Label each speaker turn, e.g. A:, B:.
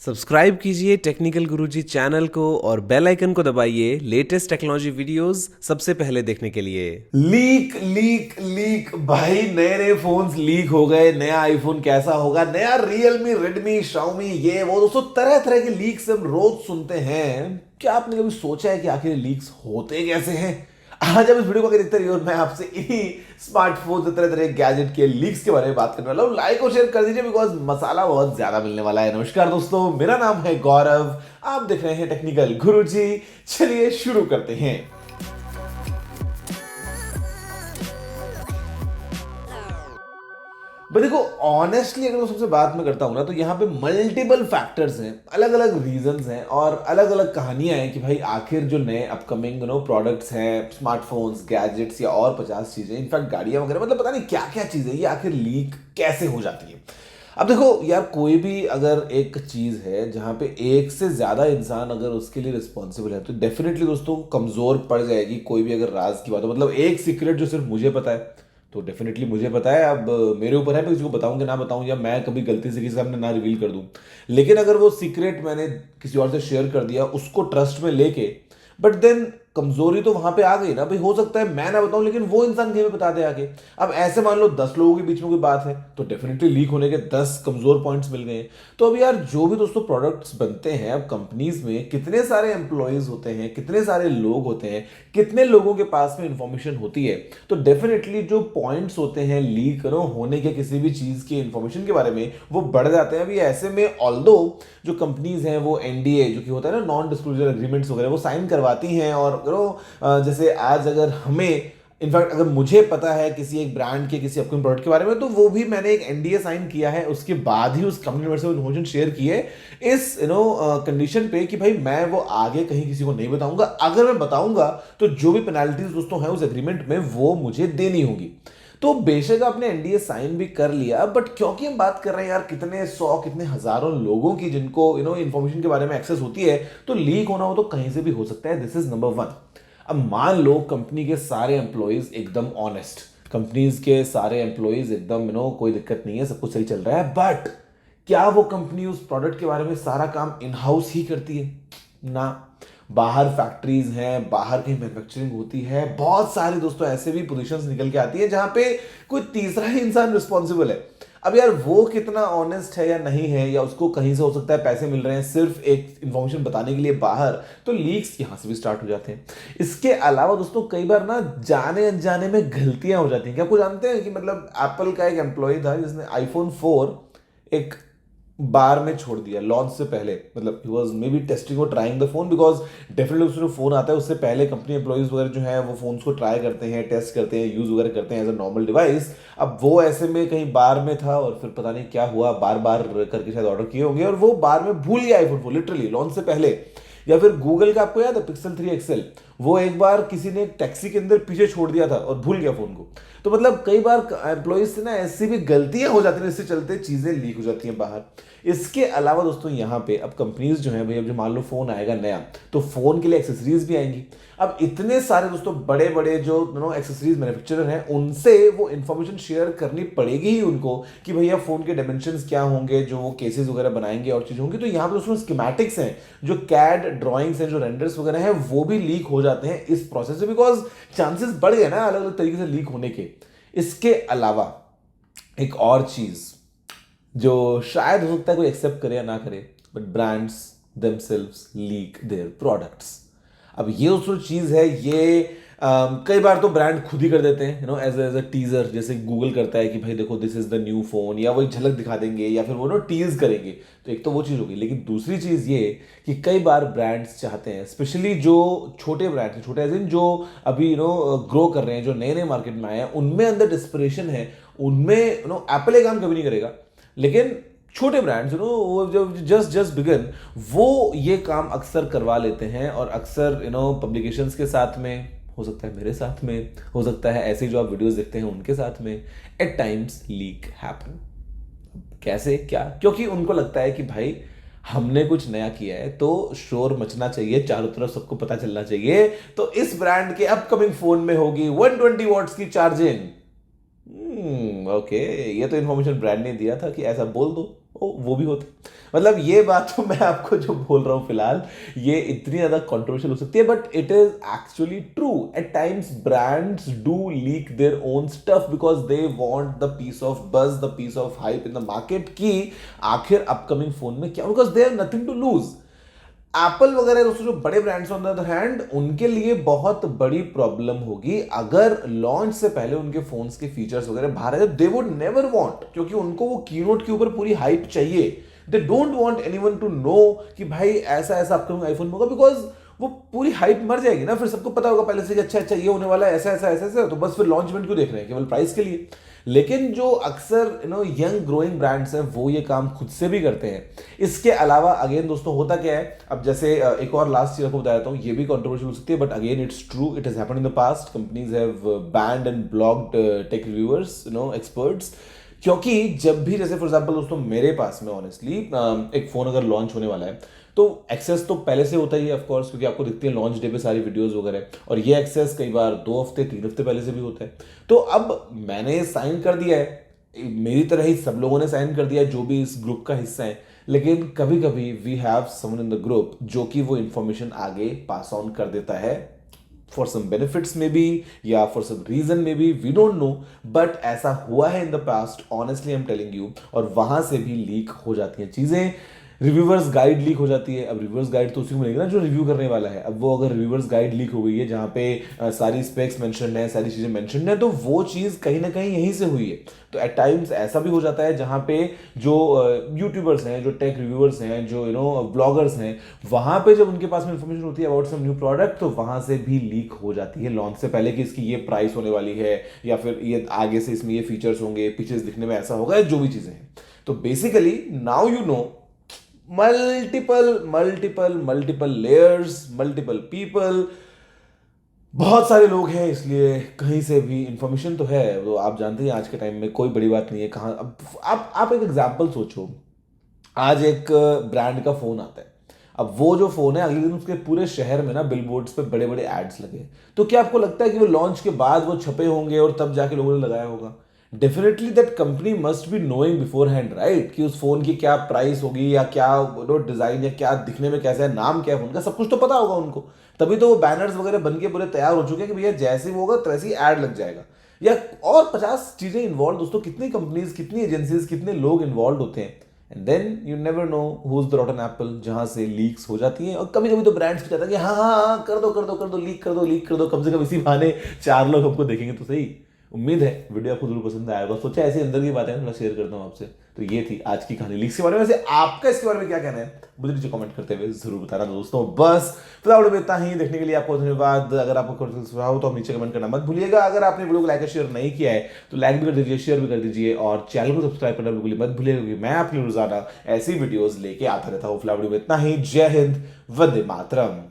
A: Subscribe कीजिए technical गुरुजी channel को और बेल आइकन को दबाइए लेटेस्ट टेक्नोलॉजी वीडियोस सबसे पहले देखने के लिए।
B: लीक लीक लीक भाई, नए नए फोन्स लीक हो गए। नया आईफोन कैसा होगा, नया रियलमी, रेडमी, शाओमी, ये वो दोस्तों, तरह तरह के लीक्स हम रोज सुनते हैं। क्या आपने कभी सोचा है कि आखिर लीक्स होते कैसे हैं? आज हम इस वीडियो को आगे देखते रहिए और मैं आपसे इन्हीं स्मार्टफोन, तरह तरह गैजेट के लीक्स के बारे में बात करने वाला हूं। लाइक और शेयर कर दीजिए बिकॉज मसाला बहुत ज्यादा मिलने वाला है। नमस्कार दोस्तों, मेरा नाम है गौरव, आप देख रहे हैं टेक्निकल गुरुजी। चलिए शुरू करते हैं। बट देखो, ऑनेस्टली अगर मैं सबसे बात में करता हूं ना, तो यहाँ पे मल्टीपल फैक्टर्स हैं, अलग अलग रीजंस हैं और अलग अलग कहानियां हैं कि भाई आखिर जो नए अपकमिंग प्रोडक्ट्स हैं, स्मार्टफोन्स, गैजेट्स या और 50 चीजें, इनफैक्ट गाड़ियां वगैरह, मतलब पता नहीं क्या क्या चीजें, ये आखिर लीक कैसे हो जाती है। अब देखो यार, कोई भी अगर एक चीज है जहां पे एक से ज्यादा इंसान अगर उसके लिए रिस्पॉन्सिबल है, तो डेफिनेटली दोस्तों कमजोर पड़ जाएगी। कोई भी अगर राज की बात हो, मतलब एक सीक्रेट जो सिर्फ मुझे पता है, तो डेफिनेटली मुझे पता है। अब मेरे ऊपर है मैं किसी को बताऊं कि ना बताऊं, या मैं कभी गलती से किसी के सामने ना रिवील कर दूं। लेकिन अगर वो सीक्रेट मैंने किसी और से शेयर कर दिया, उसको ट्रस्ट में लेके, बट देन कमजोरी तो वहां पे आ गई ना भाई। हो सकता है मैं ना बताऊं, लेकिन वो इंसान कहीं पे बता दे आगे। अब ऐसे मान लो 10 लोगों के बीच में कोई बात है, तो डेफिनेटली लीक होने के 10 कमजोर पॉइंट्स मिल गए। तो अब यार, जो भी दोस्तों प्रोडक्ट्स बनते हैं, अब कंपनीज में कितने सारे एम्प्लॉयज होते हैं, कितने सारे लोग होते हैं, कितने लोगों के पास में इंफॉर्मेशन होती है, तो डेफिनेटली जो पॉइंट्स होते हैं लीक होने के किसी भी चीज के इंफॉर्मेशन के बारे में, वो बढ़ जाते हैं। अभी ऐसे में ऑल्दो जो कंपनीज हैं वो एनडीए, जो कि होता है ना, नॉन डिस्क्लोजर एग्रीमेंट्स वगैरह, वो साइन करवाती हैं। और जैसे आज अगर हमें, इनफैक्ट अगर मुझे पता है किसी एक ब्रांड के किसी अपने प्रोडक्ट के बारे में, तो वो भी मैंने एक एनडीए साइन किया है, उसके बाद ही उस कंपनी मेरे से इन्फॉर्मेशन शेयर की है, इस कंडीशन पे कि भाई मैं वो आगे कहीं किसी को नहीं बताऊंगा। अगर मैं बताऊंगा तो जो भी पेनाल्टीज दोस्तों हैं उस एग्रीमेंट में, वो मुझे देनी होगी। तो बेशक आपने एनडीए साइन भी कर लिया, बट क्योंकि हम बात कर रहे हैं यार कितने सौ, कितने हजारों लोगों की जिनको इंफॉर्मेशन के बारे में एक्सेस होती है, तो लीक होना हो तो कहीं से भी हो सकता है। This is number one. अब मान लो कंपनी के सारे एम्प्लॉयज एकदम ऑनेस्ट, कंपनीज के सारे एम्प्लॉयज एकदम कोई दिक्कत नहीं है, सब कुछ सही चल रहा है, बट क्या वो कंपनी उस प्रोडक्ट के बारे में सारा काम इन हाउस ही करती है? ना, बाहर फैक्ट्रीज हैं, बाहर कहीं मैन्युफैक्चरिंग होती है। बहुत सारी दोस्तों ऐसे भी पोजीशंस निकल के आती है जहां पे कोई तीसरा ही इंसान रिस्पॉन्सिबल है। अब यार, वो कितना ऑनेस्ट है या नहीं है, या उसको कहीं से हो सकता है पैसे मिल रहे हैं सिर्फ एक इंफॉर्मेशन बताने के लिए बाहर, तो लीक्स यहां से भी स्टार्ट हो जाते हैं। इसके अलावा दोस्तों कई बार ना जाने अनजाने में गलतियां हो जाती हैं। क्या आपको जानते हैं कि मतलब एप्पल का एक एम्प्लॉय था जिसने आईफोन 4 एक बार में छोड़ दिया लॉन्च से पहले। मतलब he was may be testing और trying the phone, because definitely उसमें फोन आता है उससे पहले कंपनी एम्प्लॉइज वगैरह जो है वो फोन्स को ट्राई करते हैं, टेस्ट करते हैं, यूज वगैरह करते हैं एज अ नॉर्मल डिवाइस। अब वो ऐसे में कहीं बार में था और फिर पता नहीं क्या हुआ, बार बार करके शायद ऑर्डर किए होंगे और वो बार में भूल गया आईफोन 4 लिटरली लॉन्च से पहले। या फिर गूगल का आपको याद है पिक्सल 3 एक्सेल, वो एक बार किसी ने टैक्सी के अंदर पीछे छोड़ दिया था और भूल गया फोन को। तो मतलब कई बार एम्प्लॉइज से ना ऐसी भी गलतियां हो जाती हैं, इससे चलते चीजें लीक हो जाती हैं बाहर। इसके अलावा दोस्तों यहाँ पे अब कंपनीज जो है भाई, अब जो मान लो फोन आएगा नया, तो फोन के लिए एक्सेसरीज भी आएंगी। अब इतने सारे दोस्तों बड़े बड़े जो एक्सेसरीज मैन्युफैक्चरर हैं, उनसे वो इंफॉर्मेशन शेयर करनी पड़ेगी ही उनको कि भैया फोन के डायमेंशंस क्या होंगे, जो वो केसेस वगैरह बनाएंगे और चीज होंगी। तो यहाँ पे दोस्तों स्कीमेटिक्स हैं, जो कैड ड्राइंग्स हैं, जो रेंडर्स वगैरह हैं, वो भी लीक हो जाते हैं इस प्रोसेस से, बिकॉज चांसेस बढ़ गए ना अलग अलग तरीके से लीक होने के। इसके अलावा एक और चीज जो शायद हो सकता है कोई एक्सेप्ट करे या ना करे, but brands themselves leak their products. अब ये उसको चीज है, ये कई बार तो ब्रांड खुद ही कर देते हैं एज अ टीजर, जैसे गूगल करता है कि भाई देखो this is the new phone, या वो झलक दिखा देंगे, या फिर वो टीज करेंगे। तो एक तो वो चीज होगी, लेकिन दूसरी चीज ये कि कई बार ब्रांड्स चाहते हैं, स्पेशली जो छोटे ब्रांड्स हैं, छोटे एज इन जो अभी ग्रो कर रहे हैं, जो नए नए मार्केट में आए हैं, उनमें अंदर डिस्पिरेशन है, उनमें एप्पल ये काम कभी नहीं करेगा, लेकिन छोटे ब्रांड्स वो जब जस्ट जस्ट बिगन, वो ये काम अक्सर करवा लेते हैं। और अक्सर पब्लिकेशंस के साथ में, हो सकता है मेरे साथ में, हो सकता है ऐसे जो आप वीडियोस देखते हैं उनके साथ में, एट टाइम्स लीक हैपन। कैसे, क्या? क्योंकि उनको लगता है कि भाई हमने कुछ नया किया है तो शोर मचना चाहिए, चारों तरफ सबको पता चलना चाहिए। तो इस ब्रांड के अपकमिंग फोन में होगी 120 वॉट्स की चार्जिंग। ओके, ये तो इन्फॉर्मेशन ब्रांड ने दिया था कि ऐसा बोल दो, ओ वो भी होता। मतलब ये बात तो मैं आपको जो बोल रहा हूँ फिलहाल, ये इतनी ज्यादा कंट्रोवर्शियल हो सकती है, but it is actually true. At times brands do leak their own stuff because they want the piece of buzz, the piece of hype in the market कि आखिर अपकमिंग फोन में क्या, because they have nothing to lose. Apple वगैरह दोस्तों जो बड़े brands on the other hand, उनके लिए बहुत बड़ी प्रॉब्लम होगी अगर लॉन्च से पहले उनके फोन्स के फीचर्स वगैरह बाहर आ जाए। दे वुड नेवर वांट, क्योंकि उनको वो कीनोट के ऊपर पूरी हाइप चाहिए। They don't want anyone to know कि भाई ऐसा ऐसा अपकमिंग आईफोन होगा, बिकॉज वो पूरी हाइप मर जाएगी ना। फिर सबको पता होगा पहले से कि अच्छा अच्छा ये होने वाला है, ऐसा ऐसा ऐसा ऐसा, तो बस फिर लॉन्च इवेंट क्यों देख रहे हैं, केवल प्राइस के लिए। लेकिन जो अक्सर यंग ग्रोइंग ब्रांड्स हैं वो ये काम खुद से भी करते हैं। इसके अलावा अगेन दोस्तों होता क्या है, अब जैसे एक और लास्ट चीज आपको बता देता हूँ, ये भी कंट्रोवर्शियल हो सकती है, but again it's true, it has happened in the past. Companies have banned and blocked tech reviewers, experts, क्योंकि जब भी जैसे फॉर एग्जांपल दोस्तों मेरे पास में ऑनेस्टली एक फोन अगर लॉन्च होने वाला है तो एक्सेस तो पहले से होता ही है ऑफ कोर्स, क्योंकि आपको दिखती है लॉन्च डे पे सारी वीडियोस वगैरह, और ये एक्सेस कई बार 2 हफ्ते 3 हफ्ते पहले से भी होता है। तो अब मैंने साइन कर दिया है, मेरी तरह ही सब लोगों ने साइन कर दिया है जो भी इस ग्रुप का हिस्सा है, लेकिन कभी कभी we have someone in the group जो कि वो इंफॉर्मेशन आगे पास ऑन कर देता है, for some benefits maybe या for some reason maybe, we don't know, but ऐसा हुआ है in the past, honestly I am telling you. और वहां से भी लीक हो जाती हैं चीजें, रिव्यूवर्स गाइड लीक हो जाती है। अब रिव्यूवर्स गाइड तो उसी को मिलेगी ना जो रिव्यू करने वाला है। अब वो अगर रिव्यूवर्स गाइड लीक हो गई है जहाँ पे सारी स्पेक्स मेंशन है, सारी चीजें मेंशन है, तो वो चीज कहीं ना कहीं यहीं से हुई है। तो एट टाइम्स ऐसा भी हो जाता है जहाँ पे जो यूट्यूबर्स हैं, जो टेक रिव्यूअर्स हैं, जो ब्लॉगर्स हैं, वहां पे जब उनके पास में इंफॉर्मेशन होती है अबाउट सम न्यू प्रोडक्ट, तो वहां से भी लीक हो जाती है लॉन्च से पहले कि इसकी ये प्राइस होने वाली है, या फिर ये आगे से इसमें ये फीचर्स होंगे, पिक्चर्स दिखने में ऐसा होगा, जो भी चीजें हैं। तो basically now you know, multiple layers, multiple people, बहुत सारे लोग हैं, इसलिए कहीं से भी इंफॉर्मेशन तो है। वो आप जानते हैं आज के टाइम में कोई बड़ी बात नहीं है कहाँ। अब आप एक एग्जांपल सोचो, आज एक ब्रांड का फोन आता है, अब वो जो फोन है अगले दिन उसके पूरे शहर में ना बिलबोर्ड्स पे बड़े बड़े एड्स लगे, तो क्या आपको लगता है कि वो लॉन्च के बाद वो छपे होंगे और तब जाके लोगों ने लगाया होगा? Definitely that company must be knowing before hand, right, कि उस फोन की क्या प्राइस होगी, या क्या डिजाइन, या क्या दिखने में कैसा है, नाम क्या है फोन का, सब कुछ तो पता होगा उनको। तभी तो वो बैनर्स वगैरह बन के पूरे तैयार हो चुके हैं कि भैया जैसे वो होगा वैसे ही ऐड लग जाएगा। या और 50 चीजें इन्वॉल्व दोस्तों, कितनी कंपनीज, कितनी एजेंसीज, कितने लोग इन्वॉल्व होते हैं, and then you never know who is the rotten apple, जहां से लीक्स हो जाती हैं। और कभी कभी तो ब्रांड्स भी चाहता है कि हाँ हाँ हाँ कर दो कर दो कर दो, लीक कर दो, कम से कम इसी बहाने 4 लोग हमको देखेंगे तो सही। उम्मीद है वीडियो आपको जरूर पसंद आया होगा। सोचा ऐसी अंदर की बातें थोड़ा शेयर करता हूँ आपसे। तो ये थी आज की कहानी लीक्स के बारे में। वैसे आपका इसके बारे में क्या कहना है मुझे नीचे कमेंट करते हुए जरूर बताना दोस्तों। बस फिलहाल वीडियो में इतना ही, देखने के लिए आपको धन्यवाद। अगर आपको कोई सुझाव हो तो आप नीचे कमेंट करना मत भूलिएगा। अगर आपने वीडियो को लाइक और शेयर नहीं किया है तो लाइक भी कर दीजिए, शेयर भी कर दीजिए, और चैनल को सब्सक्राइब करना बिल्कुल मत भूलिएगा, क्योंकि मैं आपके लिए रोजाना ऐसी वीडियोस लेके आता रहता हूँ। फिलहाल वीडियो में इतना ही। जय हिंद, वंदे मातरम।